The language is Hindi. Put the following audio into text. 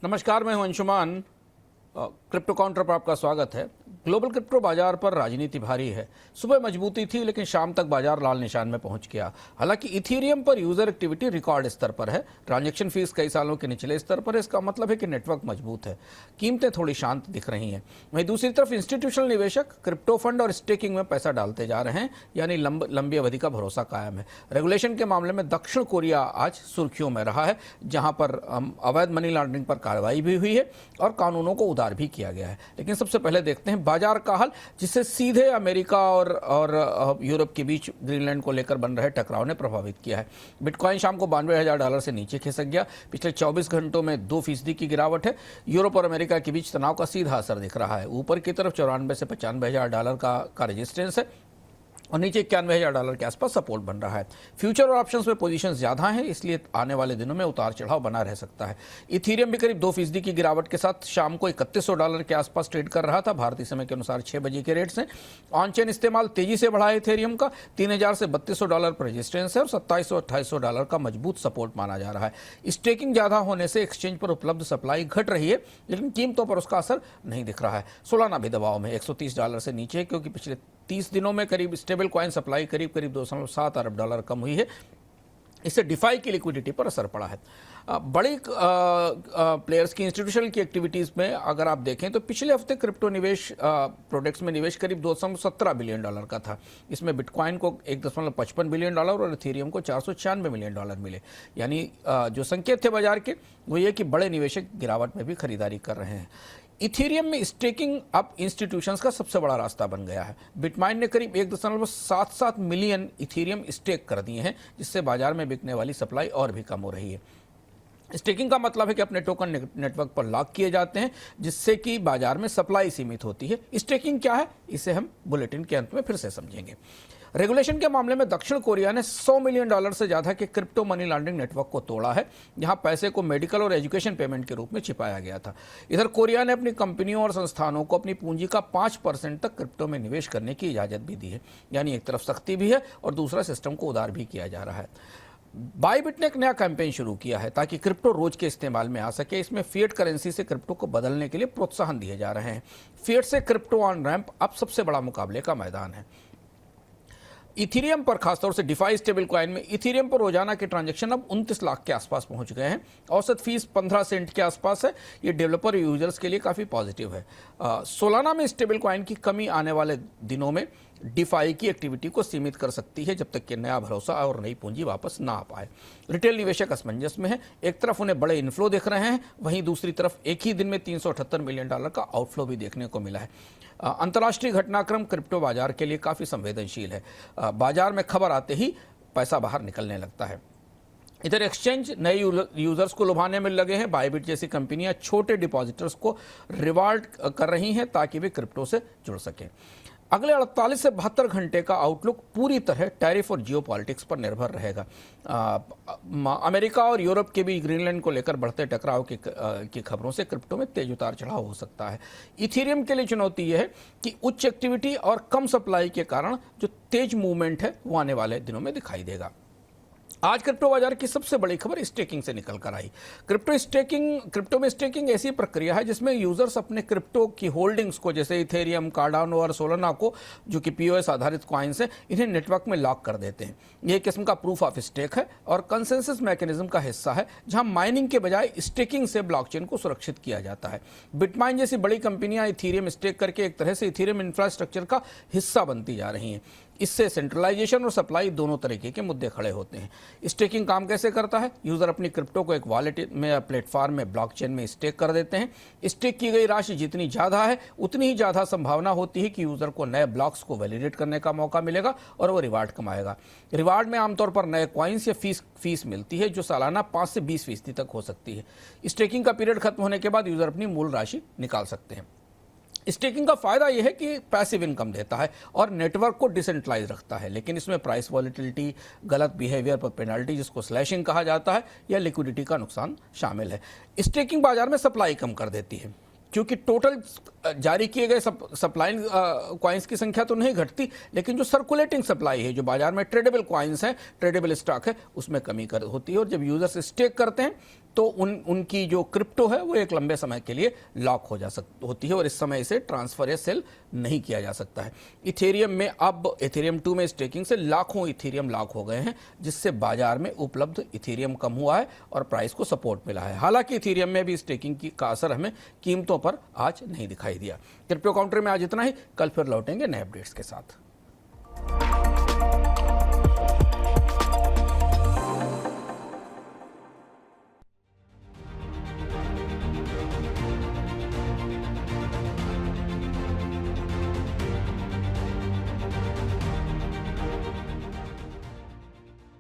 नमस्कार, मैं हूं अंशुमान। क्रिप्टो काउंटर पर आपका स्वागत है। ग्लोबल क्रिप्टो बाजार पर राजनीति भारी है। सुबह मजबूती थी, लेकिन शाम तक बाजार लाल निशान में पहुंच गया। हालांकि इथीरियम पर यूजर एक्टिविटी रिकॉर्ड स्तर पर है। ट्रांजैक्शन फीस कई सालों के निचले स्तर पर है। इसका मतलब है कि नेटवर्क मजबूत है। कीमतें थोड़ी शांत दिख रही हैं। वहीं दूसरी तरफ इंस्टीट्यूशनल निवेशक क्रिप्टो फंड और स्टेकिंग में पैसा डालते जा रहे हैं, यानी लंबी अवधि का भरोसा कायम है। रेगुलेशन के मामले में दक्षिण कोरिया आज सुर्खियों में रहा है, जहां पर अवैध मनी लॉन्ड्रिंग पर कार्रवाई भी हुई है और कानूनों को उदार भी किया गया है। लेकिन सबसे पहले देखते हैं बाजार का हाल, जिससे सीधे अमेरिका और यूरोप के बीच ग्रीनलैंड को लेकर बन रहे टकराव ने प्रभावित किया है। बिटकॉइन शाम को $92,000 से नीचे खिसक गया। पिछले 24 घंटों में 2% की गिरावट है। यूरोप और अमेरिका के बीच तनाव का सीधा असर दिख रहा है। ऊपर की तरफ $94 से $95,000 का रेजिस्टेंस है और नीचे $91,000 के आसपास सपोर्ट बन रहा है। फ्यूचर और ऑप्शंस में पोजीशन ज्यादा हैं, इसलिए आने वाले दिनों में उतार चढ़ाव बना रह सकता है। इथीरियम भी करीब 2% की गिरावट के साथ शाम को $3100 के आसपास ट्रेड कर रहा था। भारतीय समय के अनुसार 6 बजे के रेट से ऑन चेन इस्तेमाल तेजी से बढ़ा है। इथेरियम का $3000 से $3200 पर रजिस्टेंस है और $2700-2800 का मजबूत सपोर्ट माना जा रहा है। स्टेकिंग ज्यादा होने से एक्सचेंज पर उपलब्ध सप्लाई घट रही है, लेकिन कीमतों पर उसका असर नहीं दिख रहा है। सोलाना भी दबाव में $130 से नीचे है, क्योंकि पिछले 30 दिनों में करीब स्टेबल कॉइन सप्लाई करीब $2.7 अरब कम हुई है। इससे डिफाई की लिक्विडिटी पर असर पड़ा है। बड़ी प्लेयर्स की इंस्टीट्यूशनल की एक्टिविटीज़ में अगर आप देखें तो पिछले हफ्ते क्रिप्टो निवेश प्रोडक्ट्स में निवेश करीब $217 बिलियन का था। इसमें बिटकॉइन को $1.55 बिलियन और इथेरियम को $496 मिलियन मिले। यानी जो संकेत थे बाजार के वो ये कि बड़े निवेशक गिरावट में भी खरीदारी कर रहे हैं। इथेरियम में स्टेकिंग अब इंस्टीट्यूशंस का सबसे बड़ा रास्ता बन गया है। बिटमाइन ने करीब 1.77 मिलियन इथेरियम स्टेक कर दिए हैं, जिससे बाजार में बिकने वाली सप्लाई और भी कम हो रही है। स्टेकिंग का मतलब है कि अपने टोकन नेटवर्क पर लॉक किए जाते हैं, जिससे कि बाजार में सप्लाई सीमित होती है। स्टेकिंग क्या है, इसे हम बुलेटिन के अंत में फिर से समझेंगे। रेगुलेशन के मामले में दक्षिण कोरिया ने $100 मिलियन से ज्यादा के क्रिप्टो मनी लॉन्ड्रिंग नेटवर्क को तोड़ा है, जहां पैसे को मेडिकल और एजुकेशन पेमेंट के रूप में छिपाया गया था। इधर कोरिया ने अपनी कंपनियों और संस्थानों को अपनी पूंजी का 5% तक क्रिप्टो में निवेश करने की इजाजत भी दी है। यानी एक तरफ सख्ती भी है और दूसरा सिस्टम को उदार भी किया जा रहा है। बाइबिट ने एक नया कैंपेन शुरू किया है ताकि क्रिप्टो रोज के इस्तेमाल में आ सके। इसमें फिएट करेंसी से क्रिप्टो को बदलने के लिए प्रोत्साहन दिए जा रहे हैं। फिएट से क्रिप्टो ऑन रैंप अब सबसे बड़ा मुकाबले का मैदान है। इथेरियम पर खासतौर से डिफाई स्टेबल कॉइन में इथेरियम पर रोजाना के ट्रांजैक्शन अब 29 लाख के आसपास पहुंच गए हैं। औसत फीस 15 सेंट के आसपास है। ये डेवलपर यूजर्स के लिए काफ़ी पॉजिटिव है। सोलाना में स्टेबल कॉइन की कमी आने वाले दिनों में डिफाई की एक्टिविटी को सीमित कर सकती है, जब तक कि नया भरोसा और नई पूंजी वापस ना आ पाए। रिटेल निवेशक असमंजस में है। एक तरफ उन्हें बड़े इनफ्लो दिख रहे हैं, वहीं दूसरी तरफ एक ही दिन में $378 मिलियन का आउटफ्लो भी देखने को मिला है। अंतर्राष्ट्रीय घटनाक्रम क्रिप्टो बाजार के लिए काफ़ी संवेदनशील है। बाजार में खबर आते ही पैसा बाहर निकलने लगता है। इधर एक्सचेंज नए यूजर्स को लुभाने में लगे हैं। बाइबिट जैसी कंपनियां छोटे डिपॉजिटर्स को रिवार्ड कर रही हैं ताकि वे क्रिप्टो से जुड़ सकें। अगले 48 से 72 घंटे का आउटलुक पूरी तरह टैरिफ और जियोपॉलिटिक्स पर निर्भर रहेगा। अमेरिका और यूरोप के भी ग्रीनलैंड को लेकर बढ़ते टकराव की खबरों से क्रिप्टो में तेज उतार चढ़ाव हो सकता है। इथेरियम के लिए चुनौती यह है कि उच्च एक्टिविटी और कम सप्लाई के कारण जो तेज मूवमेंट है वो आने वाले दिनों में दिखाई देगा। आज क्रिप्टो बाजार की सबसे बड़ी खबर स्टेकिंग से निकल कर आई। क्रिप्टो में स्टेकिंग ऐसी प्रक्रिया है जिसमें यूजर्स अपने क्रिप्टो की होल्डिंग्स को, जैसे इथेरियम, कार्डानो और सोलाना को, जो कि पीओएस आधारित कॉइन्स हैं, इन्हें नेटवर्क में लॉक कर देते हैं। यह किस्म का प्रूफ ऑफ स्टेक है और कंसेंसस मैकेनिज्म का हिस्सा है, जहां माइनिंग के बजाय स्टेकिंग से ब्लॉकचेन को सुरक्षित किया जाता है। बिटमाइन जैसी बड़ी कंपनियां इथेरियम स्टेक करके एक तरह से इथेरियम इंफ्रास्ट्रक्चर का हिस्सा बनती जा रही हैं। इससे सेंट्रलाइजेशन और सप्लाई दोनों तरीके के मुद्दे खड़े होते हैं। स्टेकिंग काम कैसे करता है? यूजर अपनी क्रिप्टो को एक वॉलेट में या प्लेटफॉर्म में, ब्लॉकचेन में स्टेक कर देते हैं। स्टेक की गई राशि जितनी ज़्यादा है उतनी ही ज़्यादा संभावना होती है कि यूजर को नए ब्लॉक्स को वैलिडेट करने का मौका मिलेगा और वो रिवार्ड कमाएगा। रिवार्ड में आमतौर पर नए कॉइन्स या फीस मिलती है, जो सालाना 5 से 20% तक हो सकती है। स्टेकिंग का पीरियड खत्म होने के बाद यूजर अपनी मूल राशि निकाल सकते हैं। स्टेकिंग का फायदा यह है कि पैसिव इनकम देता है और नेटवर्क को डिसेंट्रलाइज रखता है, लेकिन इसमें प्राइस वॉलेटिलिटी, गलत बिहेवियर पर पेनल्टी जिसको स्लैशिंग कहा जाता है, या लिक्विडिटी का नुकसान शामिल है। स्टेकिंग बाजार में सप्लाई कम कर देती है, क्योंकि टोटल जारी किए गए सप्लाई कॉइन्स की संख्या तो नहीं घटती, लेकिन जो सर्कुलेटिंग सप्लाई है, जो बाजार में ट्रेडेबल कॉइन्स हैं, ट्रेडेबल स्टॉक है, उसमें कमी होती है। और जब यूजर्स स्टेक करते हैं तो उनकी जो क्रिप्टो है वो एक लंबे समय के लिए लॉक हो होती है और इस समय इसे ट्रांसफर या सेल नहीं किया जा सकता है। इथेरियम में अब इथेरियम 2 में स्टेकिंग से लाखों इथेरियम लॉक हो गए हैं, जिससे बाजार में उपलब्ध इथेरियम कम हुआ है और प्राइस को सपोर्ट मिला है। हालांकि इथेरियम में भी स्टेकिंग का असर हमें कीमतों पर आज नहीं दिखाई दिया। क्रिप्टो काउंटर में आज इतना ही, कल फिर लौटेंगे नए अपडेट्स के साथ।